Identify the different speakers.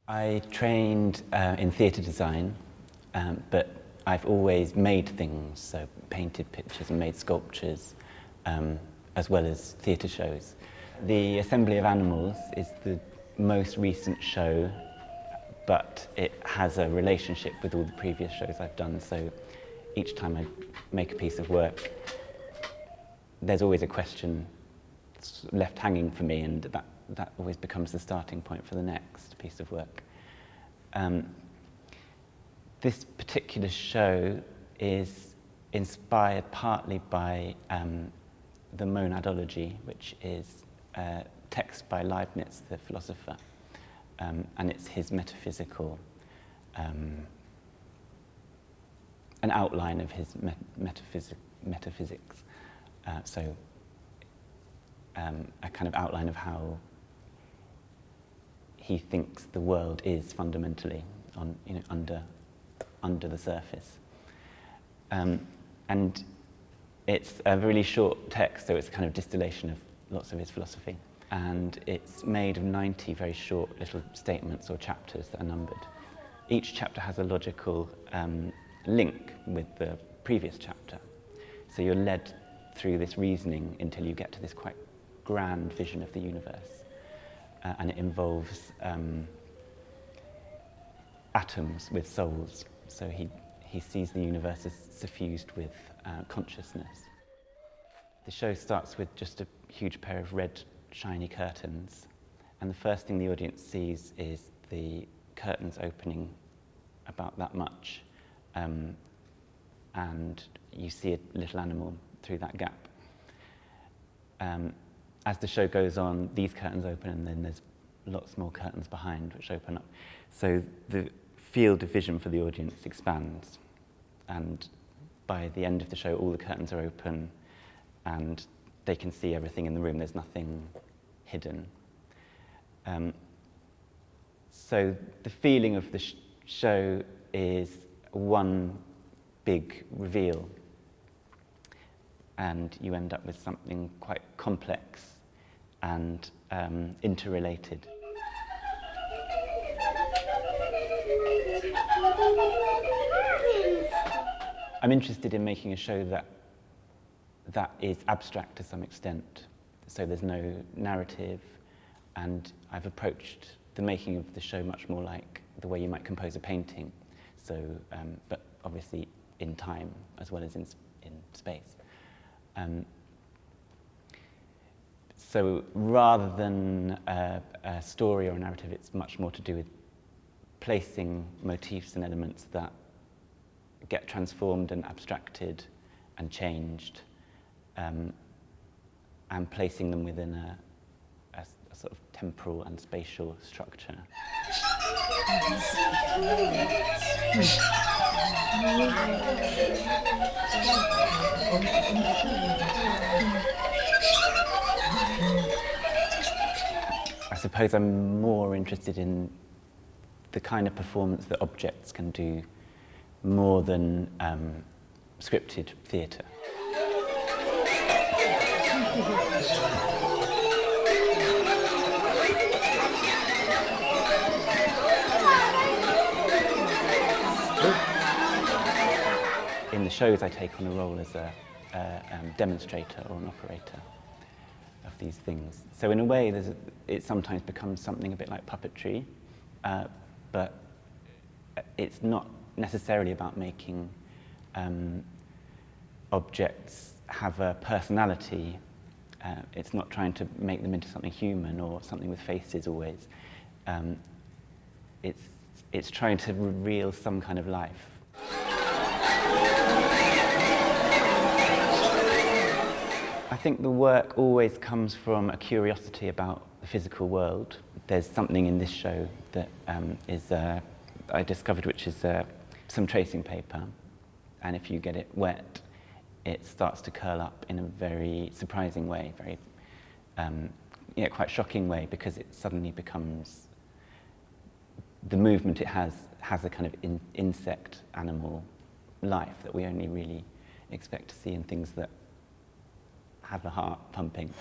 Speaker 1: I trained in theatre design, but I've always made things, so painted pictures and made sculptures, as well as theatre shows. The Assembly of Animals is the most recent show, but it has a relationship with all the previous shows I've done, so each time I make a piece of work, there's always a question left hanging for me, and that always becomes the starting point for the next piece of work. This particular show is inspired partly by the monadology, which is a text by Leibniz, the philosopher, and it's his metaphysical, an outline of his metaphysics. A kind of outline of how he thinks the world is fundamentally under the surface. And it's a really short text, so it's a kind of distillation of lots of his philosophy. And it's made of 90 very short little statements or chapters that are numbered. Each chapter has a logical link with the previous chapter. So you're led through this reasoning until you get to this quite grand vision of the universe. And it involves atoms with souls. So he sees the universe as suffused with consciousness. The show starts with just a huge pair of red, shiny curtains. And the first thing the audience sees is the curtains opening about that much. And you see a little animal through that gap. As the show goes on, these curtains open, and then there's lots more curtains behind which open up. So the field of vision for the audience expands, and by the end of the show, all the curtains are open, and they can see everything in the room. There's nothing hidden. So the feeling of the show is one big reveal, and you end up with something quite complex and interrelated. I'm interested in making a show that is abstract to some extent, so there's no narrative, and I've approached the making of the show much more like the way you might compose a painting, so but obviously in time as well as in space. So rather than a story or a narrative, it's much more to do with placing motifs and elements that get transformed and abstracted and changed, and placing them within a sort of temporal and spatial structure. I suppose I'm more interested in the kind of performance that objects can do more than scripted theatre. In the shows, I take on a role as a demonstrator or an operator of these things. So in a way, it sometimes becomes something a bit like puppetry, but it's not necessarily about making objects have a personality. It's not trying to make them into something human or something with faces always. It's trying to reveal some kind of life. I think the work always comes from a curiosity about the physical world. There's something in this show that I discovered, which is some tracing paper, and if you get it wet, it starts to curl up in a very surprising way, very quite shocking way, because it suddenly becomes, the movement it has a kind of insect animal life that we only really expect to see in things that have a heart pumping.